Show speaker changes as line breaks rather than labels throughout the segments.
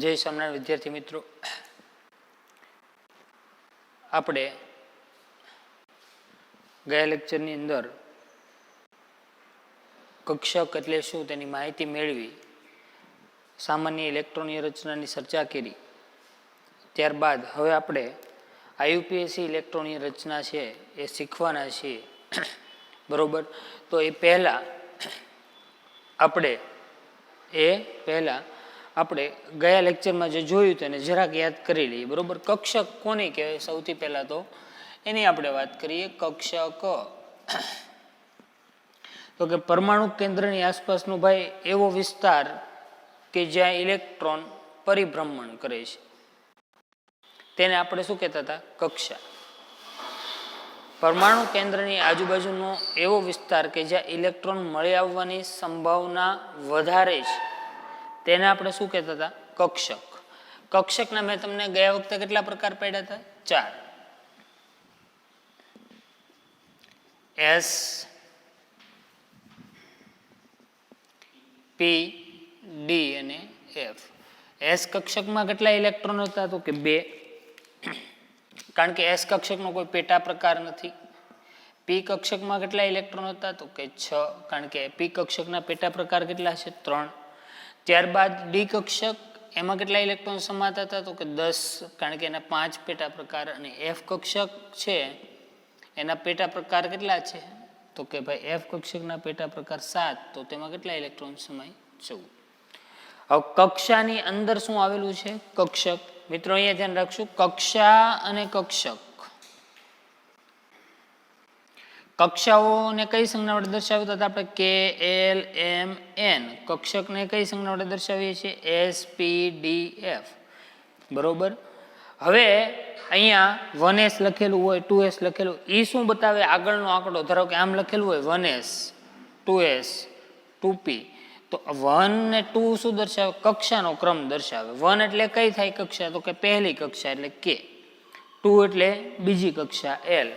જય સ્વામિનારાયણ વિદ્યાર્થી મિત્રો, આપણે ગયા લેક્ચરની અંદર કક્ષક એટલે શું તેની માહિતી મેળવી, સામાન્ય ઇલેક્ટ્રોનની રચનાની ચર્ચા કરી. ત્યારબાદ હવે આપણે આઈયુપીએસસી ઇલેક્ટ્રોનની રચના છે એ શીખવાના છીએ. બરોબર. તો એ પહેલાં આપણે ગયા લેક્ચરમાં જે જોયું તેને જરાક યાદ કરી લઈએ. બરોબર. કક્ષક કોને કહેવાય? સૌથી પહેલા તો એની આપણે વાત કરીએ. કક્ષક તો કે પરમાણુ કેન્દ્રની આસપાસનો ભાઈ એવો વિસ્તાર કે જ્યાં ઇલેક્ટ્રોન પરિભ્રમણ કરે છે તેને આપણે શું કહેતા હતા? કક્ષા. પરમાણુ કેન્દ્રની આજુબાજુનો એવો વિસ્તાર કે જ્યાં ઇલેક્ટ્રોન મળી આવવાની સંભાવના વધારે છે તેને આપણે શું કહેતા હતા? કક્ષક. કક્ષકના મેં તમને ગયા વખતે કેટલા પ્રકાર પાડ્યા હતા? 4. S, P, D અને F. S કક્ષકમાં કેટલા ઇલેક્ટ્રોન હતા? તો કે 2, કારણ કે S કક્ષકનો કોઈ પેટા પ્રકાર નથી. P કક્ષકમાં કેટલા ઇલેક્ટ્રોન હતા? તો કે 6, કારણ કે P કક્ષકના પેટા પ્રકાર કેટલા છે? 3. ત્યારબાદ D કક્ષક, એમાં કેટલા ઇલેક્ટ્રોન સમાતા હતા? તો કે 10, કારણ કે એના 5 પેટા પ્રકાર. અને F કક્ષક છે એના પેટા પ્રકાર કેટલા છે? તો કે ભાઈ F કક્ષકના પેટા પ્રકાર 7, તો તેમાં કેટલા ઇલેક્ટ્રોન સમાય? 14. હવે કક્ષાની અંદર શું આવેલું છે? કક્ષક. મિત્રો અહીંયા ધ્યાન રાખશું, કક્ષા અને કક્ષક. કક્ષાઓને કઈ સંજ્ઞા વડે દર્શાવતા હતા આપણે? K, L, M, N. કક્ષકને કઈ સંજ્ઞા વડે દર્શાવીએ છીએ? S, P, D, F. બરોબર. હવે અહીંયા 1s લખેલું હોય, 2s લખેલું, એ શું બતાવે? આગળનો આંકડો. ધારો કે આમ લખેલું હોય 1s, 2s, 2p, તો 1 ને 2 શું દર્શાવે? કક્ષાનો ક્રમ દર્શાવે. 1 એટલે કઈ થાય કક્ષા? તો કે પહેલી કક્ષા એટલે K, 2 એટલે બીજી કક્ષા L,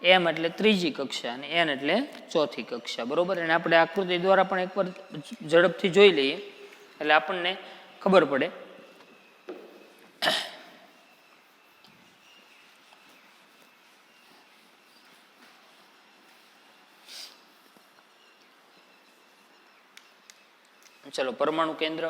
M એટલે ત્રીજી કક્ષા અને N એટલે ચોથી કક્ષા. બરોબર. અને આપણે આકૃતિ દ્વારા પણ એકવાર ઝડપથી જોઈ લઈએ એટલે આપણને ખબર પડે. ચલો, પરમાણુ કેન્દ્ર.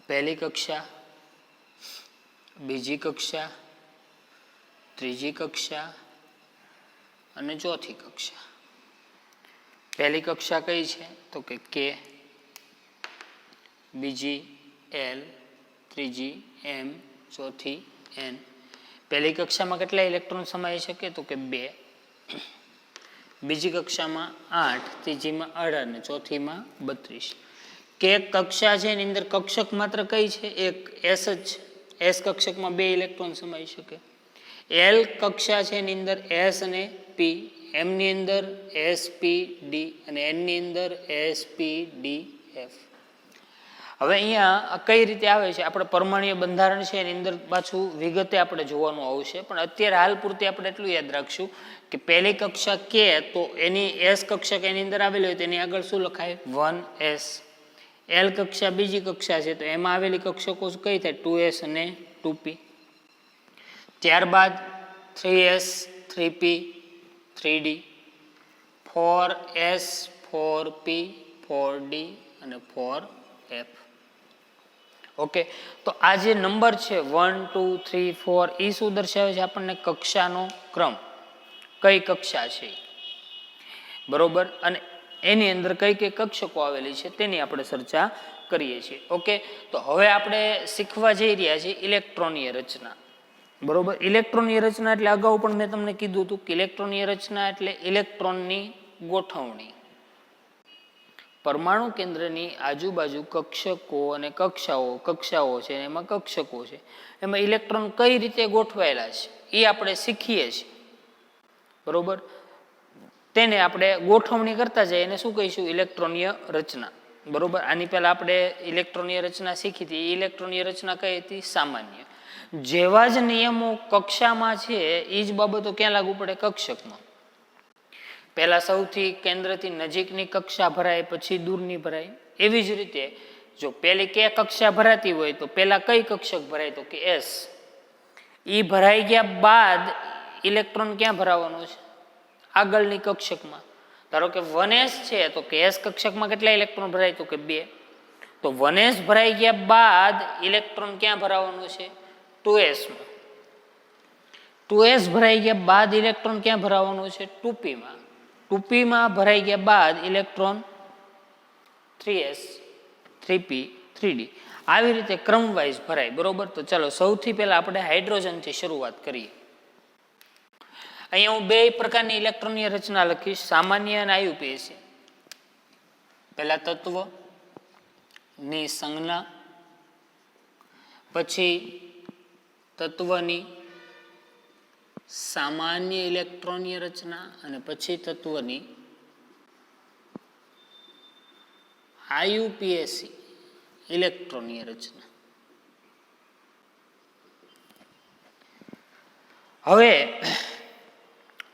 પહેલી કક્ષા, બીજી કક્ષા, ત્રીજી કક્ષા અને ચોથી કક્ષા. પહેલી કક્ષા કઈ છે? તો કે K, બીજી L, ત્રીજી M, ચોથી N. પહેલી કક્ષામાં કેટલા ઇલેક્ટ્રોન સમાઈ શકે? તો કે 2. બીજી કક્ષામાં 8, ત્રીજીમાં 18 અને ચોથીમાં 32. કે કક્ષા છે એની અંદર કક્ષક માત્ર કઈ છે? એક S જ છે. S કક્ષકમાં 2 ઇલેક્ટ્રોન સમાઈ શકે. L કક્ષા છે એની અંદર S અને P, M ની અંદર S, P, D અને N ની અંદર S, P, D, F. હવે અહીંયા કઈ રીતે આવે છે? આપણે પરમાણુય બંધારણ છે એની અંદર પાછું વિગતે આપણે જોવાનું આવશે, પણ અત્યારે હાલ પૂરતી આપણે એટલું યાદ રાખશું કે પહેલી કક્ષા K, તો એની S કક્ષક એની અંદર આવેલી હોય તેની આગળ શું લખાય? 1s. L કક્ષા બીજી કક્ષા છે તો એમાં આવેલી કક્ષકો કઈ થાય? 2s અને 2p. ત્યારબાદ 3s, 3p, 3d, 4s, 4p, 4d અને 4f. ઓકે. તો આ જે નંબર છે 1, 2, 3, 4, એ શું દર્શાવે છે? આપણને કક્ષાનો ક્રમ, કઈ કક્ષા છે. બરોબર. અને એની અંદર કઈ કઈ કક્ષકો આવેલી છે તેની આપણે ચર્ચા કરીએ છીએ. ઓકે. તો હવે આપણે શીખવા જઈ રહ્યા છીએ ઇલેક્ટ્રોનીય રચના. બરોબર. ઇલેક્ટ્રોનીય રચના એટલે અગાઉ પણ મેં તમને કીધું હતું કે ઇલેક્ટ્રોનીય રચના એટલે ઇલેક્ટ્રોનની ગોઠવણી. પરમાણુ કેન્દ્રની આજુબાજુ કક્ષકો અને કક્ષાઓ છે, એમાં કક્ષકો છે, એમાં ઇલેક્ટ્રોન કઈ રીતે ગોઠવાયેલા છે એ આપણે શીખીએ છીએ. બરોબર. તેને આપણે ગોઠવણી કરતા જઈએ એને શું કહીશું? ઇલેક્ટ્રોનીય રચના. બરોબર. આની પહેલા આપણે ઇલેક્ટ્રોનીય રચના શીખી હતી. ઇલેક્ટ્રોનીય રચના કઈ હતી? સામાન્ય. જેવા જ નિયમો કક્ષામાં છે એ જ બાબતો ક્યાં લાગુ પડે? કક્ષકમાં. પહેલા સૌથી કેન્દ્રથી નજીકની કક્ષા ભરાય, પછી દૂરની ભરાય. એવી જ રીતે જો પહેલી કે કક્ષા ભરાતી હોય તો પહેલા કઈ કક્ષક ભરાય, તો કે એસ. ઈ ભરાઈ ગયા બાદ ઇલેક્ટ્રોન ક્યાં ભરાવાનો છે, આગળની કક્ષકમાં. ધારો કે 1s છે તો કે એસ કક્ષકમાં કેટલા ઇલેક્ટ્રોન ભરાય, તો કે 2. તો 1s ભરાઈ ગયા બાદ ઇલેક્ટ્રોન ક્યાં ભરાવાનો છે, 2s માં. 2s ભરાઈ ગયા બાદ ઇલેક્ટ્રોન ક્યાં ભરાવાનો છે, 2p માં. 2p માં ભરાઈ ગયા બાદ ઇલેક્ટ્રોન 3s, 3p, 3d. આવી રીતે ક્રમવાઇઝ ભરાય. બરોબર. તો ચાલો સૌથી પહેલા આપણે હાઇડ્રોજનથી શરૂઆત કરીએ. અહીંયા હું બે પ્રકારની ઇલેક્ટ્રોનની રચના લખીશ, સામાન્ય અને આયુપીએસી. પહેલા તત્વની સંજ્ઞા, પછી તત્વની સામાન્ય ઇલેક્ટ્રોનીય રચના અને પછી તત્વની આયુપીએસી ઇલેક્ટ્રોનીય રચના. હવે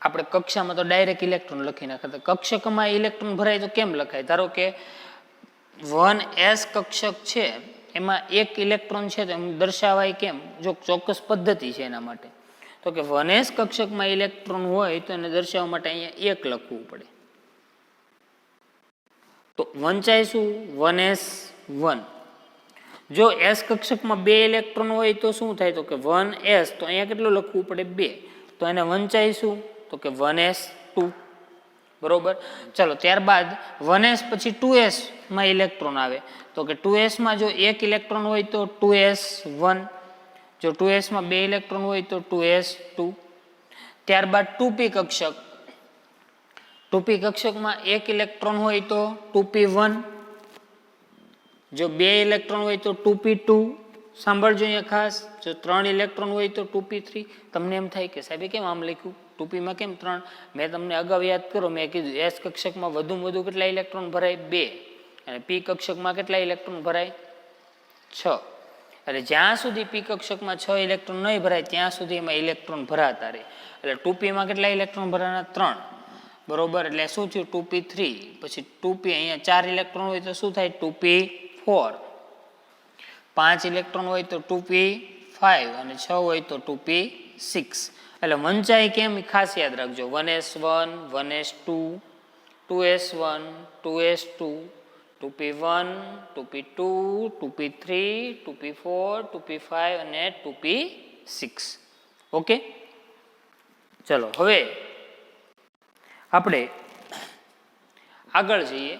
આપણે કક્ષામાં તો ડાયરેક્ટ ઇલેક્ટ્રોન લખી નાખતા. કક્ષકમાં ઇલેક્ટ્રોન ભરાય તો કેમ લખાય? ધારો કે 1s કક્ષક છે એમાં એક ઇલેક્ટ્રોન છે તો એમ દર્શાવાય કેમ? જો ચોક્કસ પદ્ધતિ છે એના માટે. તો કે 1s કક્ષકમાં ઇલેક્ટ્રોન હોય તો એને દર્શાવવા માટે અહીંયા 1 લખવું પડે. તો વંચાય શું? 1s1. જો s કક્ષકમાં 2 ઇલેક્ટ્રોન હોય તો શું થાય? તો કે 1s, તો અહીંયા કેટલું લખવું પડે? 2. તો એને વંચાય શું? તો કે 1s2. બરોબર. ચલો ત્યારબાદ 1s પછી 2s માં ઇલેક્ટ્રોન આવે. તો કે 2s માં જો 1 ઇલેક્ટ્રોન હોય તો 2s1. જો 2s માં 2 ઇલેક્ટ્રોન હોય તો 2s2. ત્યારબાદ 2p કક્ષક. 2p કક્ષકમાં 1 ઇલેક્ટ્રોન હોય તો 2p1. જો 2 ઇલેક્ટ્રોન હોય તો 2p2. સાંભળજો અહીંયા ખાસ, જો 3 ઇલેક્ટ્રોન હોય તો 2p3. તમને એમ થાય કે સાહેબ કેમ આમ લખ્યું, 2p માં કેમ 3? મેં તમને અગાઉ યાદ કરો, મેં કીધું s કક્ષકમાં વધુમાં વધુ કેટલા ઇલેક્ટ્રોન ભરાય? 2. અને p કક્ષકમાં કેટલા ઇલેક્ટ્રોન ભરાય? 6. એટલે જ્યાં સુધી p કક્ષકમાં 6 ઇલેક્ટ્રોન નહીં ભરાય ત્યાં સુધી એમાં ઇલેક્ટ્રોન ભરાતા રહે. એટલે 2p માં કેટલા ઇલેક્ટ્રોન ભરાના? 3. બરોબર. એટલે શું થયું? 2p3. પછી 2p અહીંયા 4 ઇલેક્ટ્રોન હોય તો શું થાય? 2p4. 5 ઇલેક્ટ્રોન હોય તો 2p5 અને 6 હોય તો 2p6. એટલે વંચાય કેમ ખાસ યાદ રાખજો. 1s1, 1s2, 2s1, 2s2, 2p1, 2p2, 2p3, 2p4, 2p5 અને 2p6. ઓકે. ચલો હવે આપણે આગળ જઈએ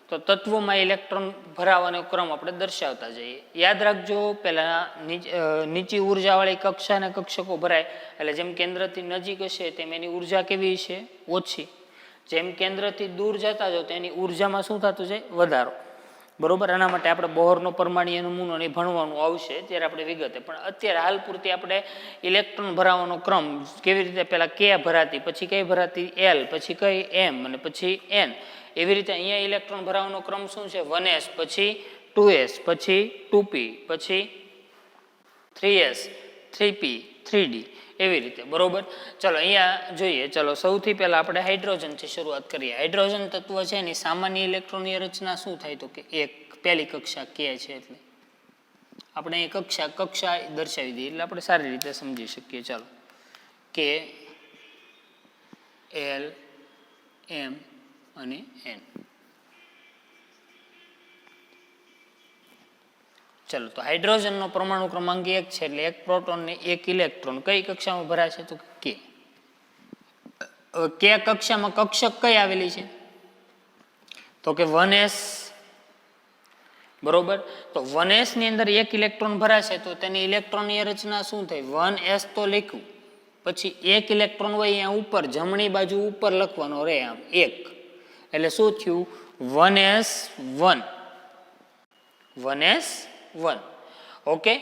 તો તત્વોમાં ઇલેક્ટ્રોન ભરાવાનો ક્રમ આપણે દર્શાવતા જઈએ. યાદ રાખજો, પહેલા નીચી ઉર્જાવાળી કક્ષા અને કક્ષકો ભરાય એટલે જેમ કેન્દ્રથી નજીક હશે તેમ એની ઉર્જા કેવી છે? ઓછી. જેમ કેન્દ્રથી દૂર જતા જાઓ તો એની ઉર્જામાં શું થતું જાય? વધારો. બરોબર. એના માટે આપણે બોહરનો પરમાણ્વીય નમૂનો ને ભણવાનું આવશે ત્યારે આપણે વિગતે, પણ અત્યારે હાલ પૂરતી આપણે ઇલેક્ટ્રોન ભરાવાનો ક્રમ કેવી રીતે, પહેલા કે ભરાતી, પછી કઈ ભરાતી? એલ, પછી કઈ? એમ, અને પછી એન. એવી રીતે અહીંયા ઇલેક્ટ્રોન ભરાવાનો ક્રમ શું છે? 1s પછી 2s પછી 2p પછી 3s 3p 3d. એવી રીતે. બરોબર. ચલો અહીંયા જોઈએ. ચલો સૌથી પહેલા આપણે હાઇડ્રોજનથી શરૂઆત કરીએ. હાઇડ્રોજન તત્વ છે એની સામાન્ય ઇલેક્ટ્રોનની રચના શું થાય? તો કે એક પહેલી કક્ષા કે છે એટલે આપણે અહીં કક્ષા દર્શાવી દઈએ એટલે આપણે સારી રીતે સમજી શકીએ. ચાલો કે એલ એમ અને એન. ચલો તો હાઇડ્રોજનનો પરમાણુ ક્રમાંક 1 છે એટલે 1 પ્રોટોન ને 1 ઇલેક્ટ્રોન કઈ કક્ષામાં ભરાશે? તો કે કક્ષામાં કક્ષક કઈ આવેલી છે? તો કે 1s. બરોબર. તો 1s ની અંદર 1 ઇલેક્ટ્રોન ભરાશે તો તેની ઇલેક્ટ્રોનની રચના શું થઈ? 1s તો લખ્યું, પછી 1 ઇલેક્ટ્રોન હોય અહીંયા ઉપર જમણી બાજુ ઉપર લખવાનો રહે આમ 1. એટલે શું થયું? 1s1. 1s1. ઓકે.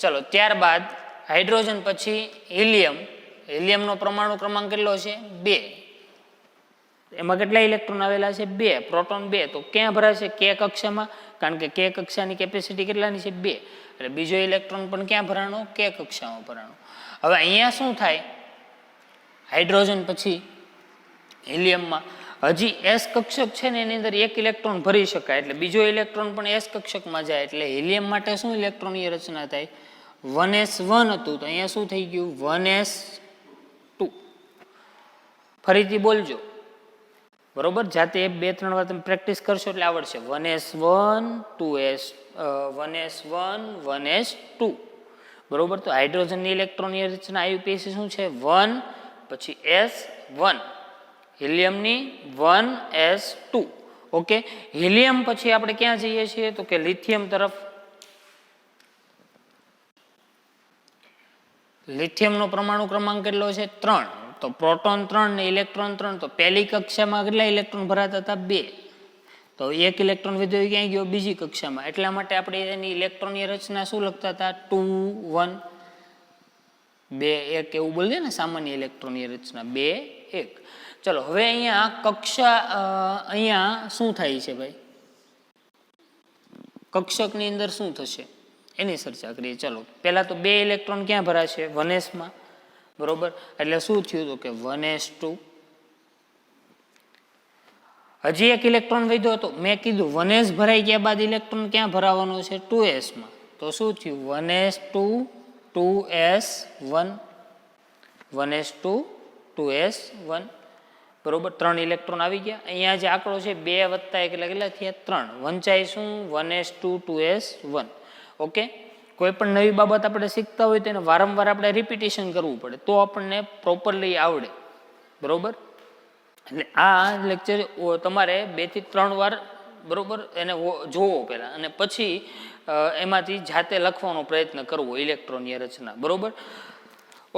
ચલો ત્યારબાદ હાઇડ્રોજન પછી હિલિયમ. હિલિયમનો પરમાણુ ક્રમાંક કેટલો છે? 2. એમાં કેટલા ઇલેક્ટ્રોન આવેલા છે? 2. પ્રોટોન 2. તો ક્યાં ભરાશે? કે કક્ષામાં, કારણ કે કે કક્ષાની કેપેસિટી કેટલાની છે? 2. એટલે બીજો ઇલેક્ટ્રોન પણ ક્યાં ભરાણો? કે કક્ષામાં ભરાણો. હવે અહીંયા શું થાય? હાઇડ્રોજન પછી હિલિયમમાં હજી એસ કક્ષક છે ને એની અંદર એક ઇલેક્ટ્રોન ભરી શકાય, એટલે બીજો ઇલેક્ટ્રોન પણ એસ કક્ષકમાં જાય, એટલે હિલિયમ માટે શું ઇલેક્ટ્રોનની રચના થાય? 1s1 હતું તો અહીંયા શું થઈ ગયું? 1s2. ફરીથી બોલજો, બરોબર? જાતે 2-3 વાર તમે પ્રેક્ટિસ કરશો એટલે આવડશે. 1s1 1s1 1s2, બરોબર? તો હાઇડ્રોજનની ઇલેક્ટ્રોનની રચના આયુપીએસી શું છે? 1 પછી s1. હિલિયમની 1s2. ઓકે, હિલિયમ પછી આપણે ક્યાં જઈએ છીએ? તો કે લિથિયમ તરફ. લિથિયમનો પરમાણુ ક્રમાંક કેટલો છે? 3. તો પ્રોટોન 3 ને ઇલેક્ટ્રોન 3. તો પહેલી કક્ષામાં કેટલા ઇલેક્ટ્રોન ભરાતા હતા? 2. તો એક ઇલેક્ટ્રોન વધ્યો ક્યાં ગયો? બીજી કક્ષામાં. એટલા માટે આપણે એની ઇલેક્ટ્રોનની રચના શું લખતા હતા? 2 1 2 1 એવું બોલીએ ને સામાન્ય ઇલેક્ટ્રોનની રચના 2 1. ચલો હવે અહીંયા કક્ષા અહીંયા શું થાય છે ભાઈ? કક્ષકની અંદર શું થશે એની ચર્ચા કરીએ. ચલો પહેલા તો 2 ઇલેક્ટ્રોન ક્યાં ભરાશે? 1s માં, બરોબર? એટલે શું થયું? તો કે 1s2. હજી એક ઇલેક્ટ્રોન વધ્યો હતો. મેં કીધું 1s ભરાઈ ગયા બાદ ઇલેક્ટ્રોન ક્યાં ભરાવાનો છે? 2s માં. તો શું થયું? 1s2 2s1 1s2 2s1, બરોબર? 3 ઇલેક્ટ્રોન આવી ગયા. અહીંયા જે આંકડો છે 2 વત્તા 1 એટલે કેટલા થયા? 3. વંચાય શું? 1s2 2s1. ઓકે, કોઈ પણ નવી બાબત આપણે શીખતા હોય તો એને વારંવાર આપણે રિપીટેશન કરવું પડે તો આપણને પ્રોપરલી આવડે, બરોબર? એટલે આ લેક્ચર તમારે 2 થી 3 વાર, બરોબર, એને જોવો પહેલા અને પછી એમાંથી જાતે લખવાનો પ્રયત્ન કરવો ઇલેક્ટ્રોનની રચના, બરોબર?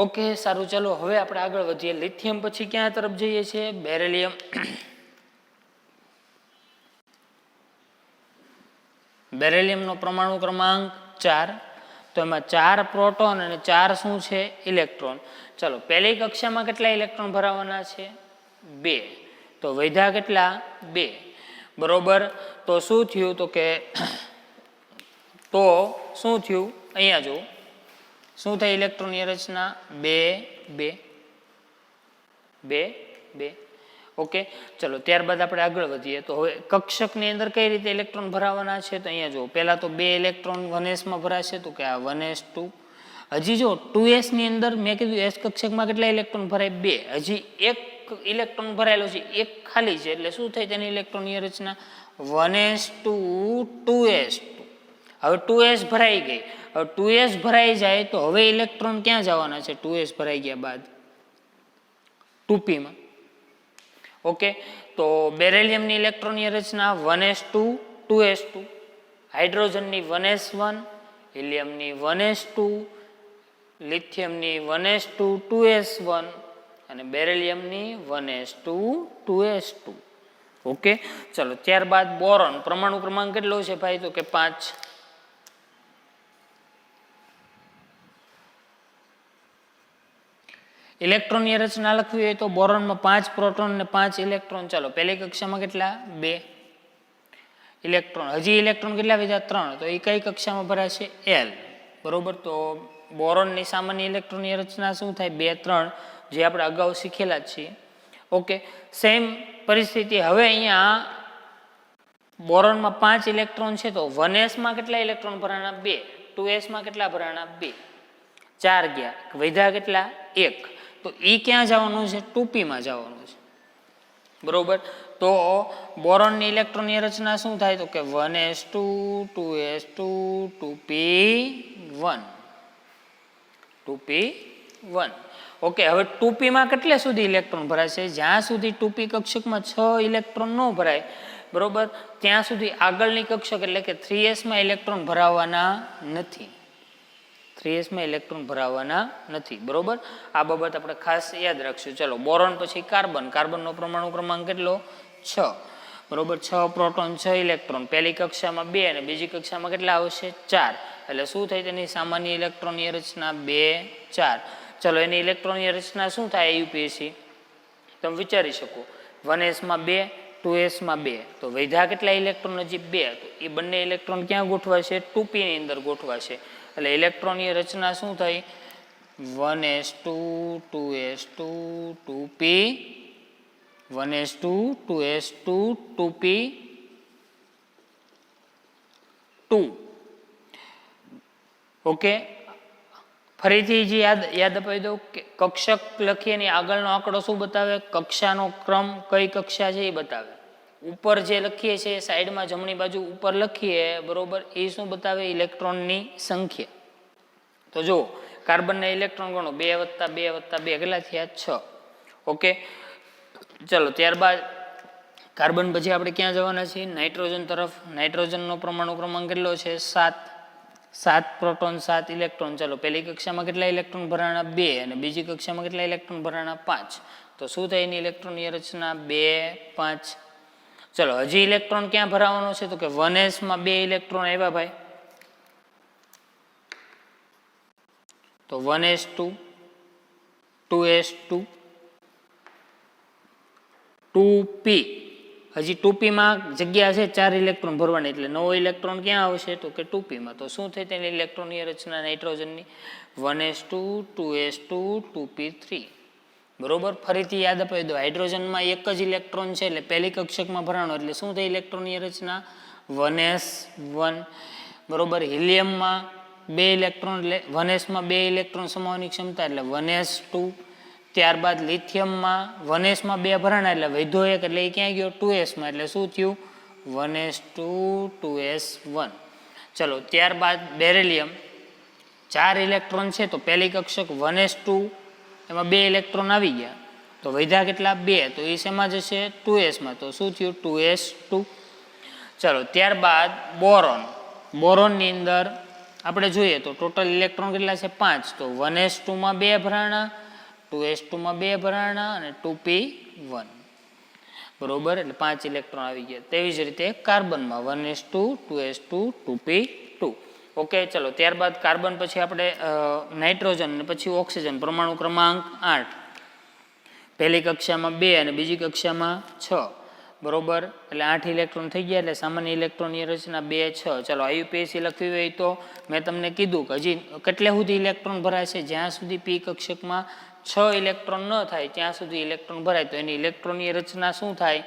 ઓકે, સારું. ચાલો હવે આપણે આગળ વધીએ. લિથિયમ પછી ક્યાં તરફ જઈએ છીએ? બેરિલિયમ. બેરિલિયમનો પરમાણુ ક્રમાંક 4. તો એમાં 4 પ્રોટોન અને 4 શું છે? ઇલેક્ટ્રોન. ચલો પહેલી કક્ષામાં કેટલા ઇલેક્ટ્રોન ભરાવાના છે? 2. તો વધ્યા કેટલા? 2, બરોબર? તો શું થયું? તો કે શું થયું? અહીંયા જો શું થઈ ઇલેક્ટ્રોનની રચના? 2 2 2 2. ઓકે, ચલો ત્યારબાદ આપણે આગળ વધીએ. તો હવે કક્ષકની અંદર કઈ રીતે ઇલેક્ટ્રોન ભરાવાના છે? તો અહીંયા જો પહેલા તો 2 ઇલેક્ટ્રોન 1s માં ભરાશે, તો કે આ 1s2. હજી જો 2s ની અંદર મેં કીધું એસ કક્ષકમાં કેટલા ઇલેક્ટ્રોન ભરાય? 2. હજી એક ઇલેક્ટ્રોન ભરાયેલો છે, એક ખાલી છે, એટલે શું થાય તેની ઇલેક્ટ્રોનની રચના? 1s2 2s2. હવે 2s ભરાઈ ગઈ. હવે 2s ભરાઈ જાય તો હવે ઇલેક્ટ્રોન ક્યાં જવાના છે? 2s ભરાઈ ગયા બાદ 2p માં. ઓકે, તો બેરિલિયમની ઇલેક્ટ્રોનની રચના 1s2 2s2, હાઇડ્રોજનની 1s1, હિલિયમની 1s2, લિથિયમની 1s2 2s1 અને બેરિલિયમની 1s2 2s2. ઓકે, ચલો ત્યારબાદ બોરોન પરમાણુ ક્રમાંક કેટલો છે ભાઈ? તો કે 5. ઇલેક્ટ્રોનની રચના લખવી હોય તો બોરોનમાં 5 પ્રોટોન અને 5 ઇલેક્ટ્રોન. ચાલો પહેલી કક્ષામાં કેટલા? 2 ઇલેક્ટ્રોન. હજી ઇલેક્ટ્રોન કેટલા વધ્યા? 3. તો એ કઈ કક્ષામાં ભરાશે? L, બરોબર? તો બોરોનની સામાન્ય ઇલેક્ટ્રોનની રચના શું થાય? 2 3, જે આપણે અગાઉ શીખેલા જ છીએ. ઓકે, સેમ પરિસ્થિતિ. હવે અહીંયા બોરોનમાં 5 ઇલેક્ટ્રોન છે તો 1s માં કેટલા ઇલેક્ટ્રોન ભરાણા? 2. 2s માં કેટલા ભરાણા? 2. 4 ગયા. વધ્યા કેટલા? 1. તો એ ક્યાં જવાનું છે? 2p માં જવાનું છે, બરોબર? તો બોરોનની ઇલેક્ટ્રોનની રચના શું થાય? તો કે 1s2 2s2 2p1 2p1. Okay, હવે 2p માં કેટલે સુધી ઇલેક્ટ્રોન ભરાશે? જ્યાં સુધી 2p કક્ષકમાં 6 ઇલેક્ટ્રોન ન ભરાય, બરોબર, ત્યાં સુધી આગળની કક્ષક એટલે કે 3s માં ઇલેક્ટ્રોન ભરાવાના નથી. 3s માં ઇલેક્ટ્રોન ભરાવાના નથી, બરોબર? આ બાબત આપણે ખાસ યાદ રાખશું. ચલો બોરોન પછી કાર્બન. કાર્બનનો પરમાણુ ક્રમાંક કેટલો? 6, બરોબર? 6 પ્રોટોન 6 ઇલેક્ટ્રોન. પહેલી કક્ષામાં 2 અને બીજી કક્ષામાં કેટલા આવશે? 4. એટલે શું થાય તેની સામાન્ય ઇલેક્ટ્રોનની રચના? 2 4. ચલો એની ઇલેક્ટ્રોનની રચના શું થાય આયુપીએસી? તમે વિચારી શકો. 1s માં 2 2s માં 2. તો વધ્યા કેટલા ઇલેક્ટ્રોન? હજી 2. તો એ બંને ઇલેક્ટ્રોન ક્યાં ગોઠવાશે? 2p ની અંદર ગોઠવાશે. એટલે ઇલેક્ટ્રોનની રચના શું થઈ? 1s2 2s2 2p1. 1s2 2s2 2p2. Okay, ફરીથી જે યાદ અપાવી દઉં કે કક્ષક લખીએ ને આગળનો આંકડો શું બતાવે, કક્ષાનો ક્રમ, કઈ કક્ષા છે એ બતાવે. ઉપર જે લખીએ છીએ સાઈડમાં જમણી બાજુ ઉપર લખીએ, બરોબર, એ શું બતાવે, ઇલેક્ટ્રોનની સંખ્યા. તો જુઓ, કાર્બનના ઇલેક્ટ્રોન ગણો, 2 + 2 + 2 કેટલા થયા, 6. ઓકે, ચલો ત્યારબાદ કાર્બન પછી આપણે ક્યાં જવાના છીએ, નાઇટ્રોજન તરફ. નાઇટ્રોજનનો પરમાણુ ક્રમાંક કેટલો છે, 7. 7 પ્રોટોન 7 ઇલેક્ટ્રોન. ચલો પહેલી કક્ષામાં કેટલા ઇલેક્ટ્રોન ભરાણા, 2, અને બીજી કક્ષામાં કેટલા ઇલેક્ટ્રોન ભરાણા, 5. તો શું થાય એની ઇલેક્ટ્રોનની રચના, 2 5. ચલો હજી ઇલેક્ટ્રોન ક્યાં ભરાવાનો છે, તો કે 1s માં 2 ઇલેક્ટ્રોન આવ્યા ભાઈ. તો 1s2 2s2 2p. હજી 2p માં જગ્યા છે 4 ઇલેક્ટ્રોન ભરવાની, એટલે નવો ઇલેક્ટ્રોન ક્યાં આવશે, તો કે 2p માં. તો શું થાય તેની ઇલેક્ટ્રોનની રચના નાઇટ્રોજનની, 1s2 2s2 2p3. બરોબર, ફરીથી યાદ અપાવી દો, હાઇડ્રોજનમાં એક જ ઇલેક્ટ્રોન છે એટલે પહેલી કક્ષકમાં ભરાણો, એટલે શું થાય ઇલેક્ટ્રોનની રચના, 1s1. બરોબર, હિલિયમમાં 2 ઇલેક્ટ્રોન, એટલે 1s માં 2 ઇલેક્ટ્રોન સમાવવાની ક્ષમતા, એટલે 1s2. ત્યારબાદ લિથિયમમાં 1s માં 2 ભરાણા, એટલે વધ્યો એક, એટલે એ ક્યાં ગયો, 2s માં, એટલે શું થયું, 1s2 2s1. ચલો ત્યારબાદ બેરિલિયમ, 4 ઇલેક્ટ્રોન છે, તો પહેલી કક્ષક 1s2, એમાં 2 ઇલેક્ટ્રોન આવી ગયા, તો વધ્યા કેટલા, 2, તો એ શેમાં જશે, 2s માં, તો શું થયું, 2s2. ચલો ત્યારબાદ બોરોન. બોરોનની અંદર આપણે જોઈએ તો ટોટલ ઇલેક્ટ્રોન કેટલા છે, 5. તો 1s2 માં 2 ભરાણા, 2s2 માં 2 ભરાણા અને 2p1. બરોબર, એટલે 5 ઇલેક્ટ્રોન આવી ગયા. તેવી જ રીતે કાર્બનમાં 1s2 2s2 2p2. ઓકે, ચલો ત્યારબાદ કાર્બન પછી આપણે નાઇટ્રોજન અને પછી ઓક્સિજન, પરમાણુ ક્રમાંક 8. પહેલી કક્ષામાં 2 અને બીજી કક્ષામાં 6. બરોબર, એટલે 8 ઇલેક્ટ્રોન થઈ ગયા, એટલે સામાન્ય ઇલેક્ટ્રોનની રચના 2 6. ચલો IUPAC લખવી હોય તો મેં તમને કીધું કે હજી કેટલે સુધી ઇલેક્ટ્રોન ભરાય છે, જ્યાં સુધી p કક્ષકમાં 6 ઇલેક્ટ્રોન ન થાય ત્યાં સુધી ઇલેક્ટ્રોન ભરાય. તો એની ઇલેક્ટ્રોનની રચના શું થાય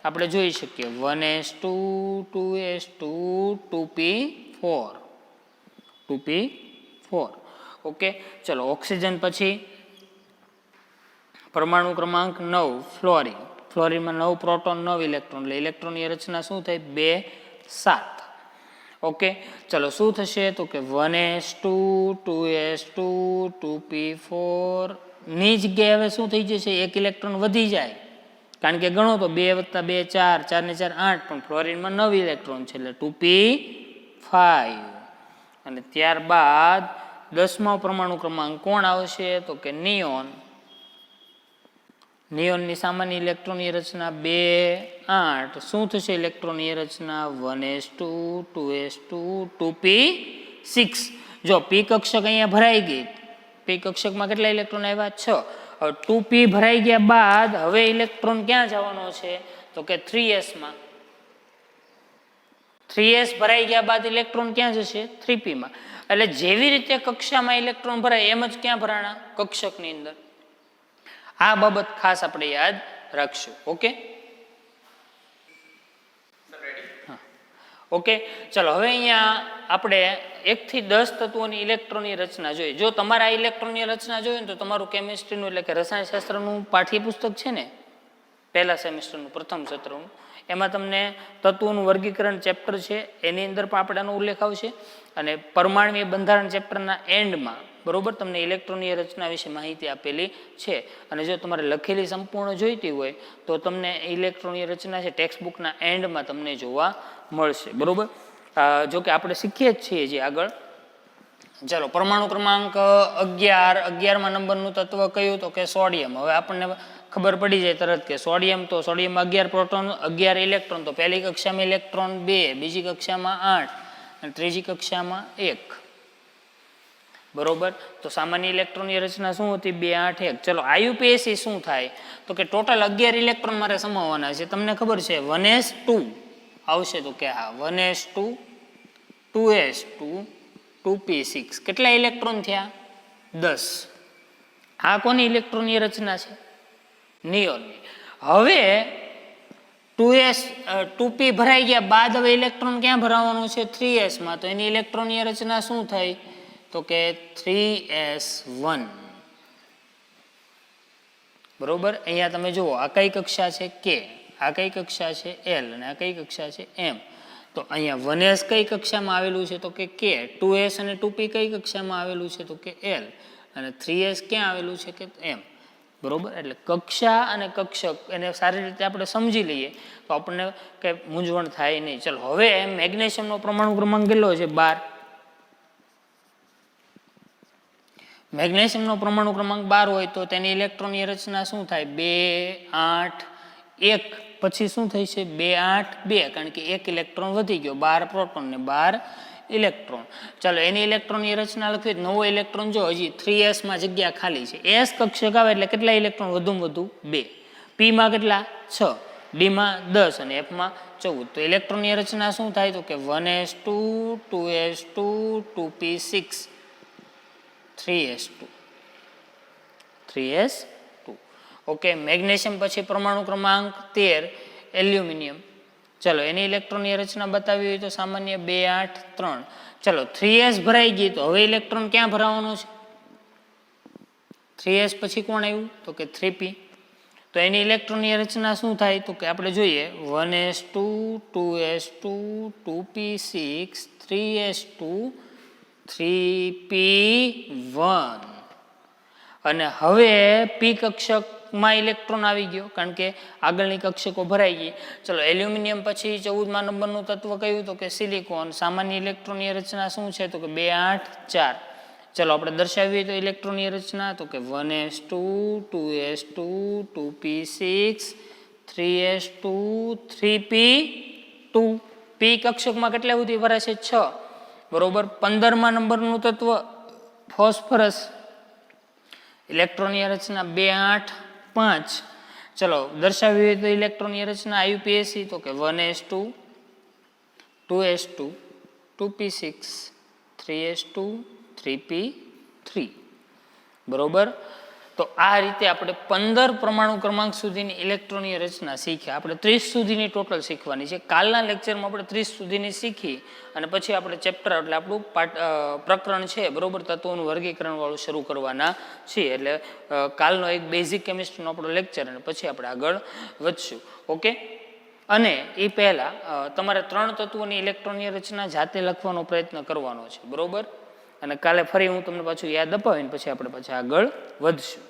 આપણે જોઈ શકીએ, 1s2 2s2 2p4 2p4. Okay, ચલો ઓક્સિજન પછી પરમાણુ ક્રમાંક 9 ફ્લોરિન. ફ્લોરિનમાં 9 પ્રોટોન 9 ઇલેક્ટ્રોન, એટલે ઇલેક્ટ્રોનની રચના શું થાય, 2 7. ઓકે, ચલો શું થશે, તો કે 1s2 2s2 2p4 ની જગ્યાએ હવે શું થઈ જશે, એક ઇલેક્ટ્રોન વધી જાય, કારણ કે ગણો તો 2 + 2 4, 4 ને 4 8, પણ ફ્લોરિનમાં 9 ઇલેક્ટ્રોન છે એટલે 2p5. અને ત્યારબાદ 10મો પરમાણુ ક્રમાંક કોણ આવશે, તો કે નિયોન. નિયોનની સામાન્ય ઇલેક્ટ્રોનની રચના 2 8. શું થશે ઇલેક્ટ્રોનની રચના, 1s2 2s2 2p6. જો p કક્ષક અહીંયા ભરાઈ ગઈ, p કક્ષકમાં કેટલા ઇલેક્ટ્રોન આવ્યા, 6. હવે 2p ભરાઈ ગયા બાદ હવે ઇલેક્ટ્રોન ક્યાં જવાનો છે, તો કે 3s માં. 3s ભરાઈ ગયા બાદ ઇલેક્ટ્રોન ક્યાં જશે, 3p માં. એટલે જેવી રીતે કક્ષામાં ઇલેક્ટ્રોન ભરાય એમ જ ક્યાં ભરાણા, કક્ષકની અંદર. આ બાબત ખાસ આપણે યાદ રાખશું. ઓકે, ઓકે, ચલો હવે અહીંયા આપણે 1 થી 10 તત્વોની ઇલેક્ટ્રોનની રચના જોઈએ. જો તમારે આ ઇલેક્ટ્રોનની રચના જોઈએ ને તો તમારું કેમિસ્ટ્રીનું એટલે કે રસાયણશાસ્ત્રનું પાઠ્યપુસ્તક છે ને, પહેલા સેમેસ્ટરનું પ્રથમ સત્રનું, એમાં તમને તત્વોનું વર્ગીકરણ ચેપ્ટર છે, એની અંદર પણ આપણે આનો ઉલ્લેખ આવશે. અને પરમાણ્વીય બંધારણ ચેપ્ટરના એન્ડમાં બરોબર તમને ઇલેક્ટ્રોનની રચના વિશે માહિતી આપેલી છે. અને જો તમારે લખેલી સંપૂર્ણ જોઈતી હોય તો તમને ઇલેક્ટ્રોનની રચના છે ટેક્સ્ટબુકના એન્ડમાં તમને જોવા મળશે. બરોબર, જો કે આપણે શીખીએ જ છીએ જે આગળ. ચાલો પરમાણુ ક્રમાંક 11માં નંબરનું તત્વ કયું, તો કે સોડિયમ. હવે આપણને ખબર પડી જાય તરત કે સોડિયમ, તો સોડિયમમાં 11 પ્રોટોન 11 ઇલેક્ટ્રોન. તો પહેલી કક્ષામાં ઇલેક્ટ્રોન 2, બીજી કક્ષામાં 8 અને ત્રીજી કક્ષામાં 1. બરોબર, તો સામાન્ય ઇલેક્ટ્રોનની રચના શું હતી, 2 8 1. ચલો IUPAC શું થાય, તો કે ટોટલ 11 ઇલેક્ટ્રોન મારે સમાવવાના છે. તમને ખબર છે 1s2 આવશે, તો કે હા 1s2 2s2 2p6. કેટલા ઇલેક્ટ્રોન થયા, 10. આ કોની ઇલેક્ટ્રોનની રચના છે, નિયોનની. હવે 2p ભરાઈ ગયા બાદ હવે ઇલેક્ટ્રોન ક્યાં ભરાવાનું છે 3s માં, તો એની ઇલેક્ટ્રોનની રચના શું થાય તો કે 3s1. બરોબર. અહીંયા તમે જુઓ આ કઈ કક્ષા છે કે, આ કઈ કક્ષા છે l અને આ કઈ કક્ષા છે m. તો અહીંયા 1s કઈ કક્ષામાં આવેલું છે તો કે k, 2s અને 2p કઈ કક્ષામાં આવેલું છે તો કે l, અને 3s ક્યાં આવેલું છે કે m. બરોબર. એટલે કક્ષા અને કક્ષક એને સારી રીતે આપણે સમજી લઈએ તો આપણને કઈ મૂંઝવણ થાય નહીં. ચલો હવે મેગ્નેશિયમનો પરમાણુ ક્રમાંક કેટલો છે 12. મેગ્નેશિયમનો પરમાણુ ક્રમાંક 12 હોય તો તેની ઇલેક્ટ્રોનની રચના શું થાય 2 8 1 પછી શું થઈ છે 2 8 2, કારણ કે એક ઇલેક્ટ્રોન વધી ગયો, 12 પ્રોટોન ને 12 ઇલેક્ટ્રોન. ચાલો એની ઇલેક્ટ્રોનની રચના લખવી. નવો ઇલેક્ટ્રોન જો હજી 3s માં જગ્યા ખાલી છે, s કક્ષક આવે એટલે કેટલા ઇલેક્ટ્રોન વધુમાં વધુ 2, p માં કેટલા 6, d માં 10 અને f માં 14. તો ઇલેક્ટ્રોનની રચના શું થાય તો કે 1s2 2s2 2p6 3s2 3s2. Okay. Magnesium પછી પરમાણુ ક્રમાંક 13 એલ્યુમિનિયમ. ચલો એની ઇલેક્ટ્રોનની રચના બતાવી હોય તો સામાન્ય 2 8 3. ચલો 3s ભરાઈ ગઈ તો હવે ઇલેક્ટ્રોન ક્યાં ભરાવાનો છે 3s પછી કોણ આવ્યું તો કે 3p. તો એની ઇલેક્ટ્રોનની રચના શું થાય તો કે આપણે જોઈએ 1s2 2s2 2p6 3s2 3p1. અને હવે p કક્ષકમાં ઇલેક્ટ્રોન આવી ગયો કારણ કે આગળની કક્ષકો ભરાઈ ગઈ. ચલો એલ્યુમિનિયમ પછી 14મા નંબરનું તત્વ કયું તો કે સિલિકોન. સામાન્ય ઇલેક્ટ્રોનની રચના શું છે તો કે 2 8 4. ચલો આપણે દર્શાવીએ તો ઇલેક્ટ્રોનની રચના તો કે 1s2 2s2 2p6 3s2 3p2. p કક્ષકમાં કેટલા સુધી ભરાય છે 6. બરોબર. 15મા નંબરનું તત્વ ફોસ્ફરસ. ઇલેક્ટ્રોનની રચના 2 8 5. ચલો દર્શાવી હોય તો ઇલેક્ટ્રોનની રચના IUPAC તો કે 1s2 2s2 2p6 3s2 3p3. બરોબર. તો આ રીતે આપણે 15 પરમાણુ ક્રમાંક સુધીની ઇલેક્ટ્રોનની રચના શીખ્યા. આપણે 30 સુધીની ટોટલ શીખવાની છે. કાલના લેક્ચરમાં આપણે 30 સુધીની શીખી અને પછી આપણે ચેપ્ટર એટલે આપણું પ્રકરણ છે બરોબર તત્વોનું વર્ગીકરણ વાળું શરૂ કરવાના છીએ. એટલે કાલનો એક બેઝિક કેમિસ્ટ્રીનો આપણો લેક્ચર અને પછી આપણે આગળ વધશું. ઓકે. અને એ પહેલા તમારે 3 તત્વોની ઇલેક્ટ્રોનની રચના જાતે લખવાનો પ્રયત્ન કરવાનો છે. બરોબર. અને કાલે ફરી હું તમને પાછું યાદ અપાવીને પછી આપણે પાછા આગળ વધશું.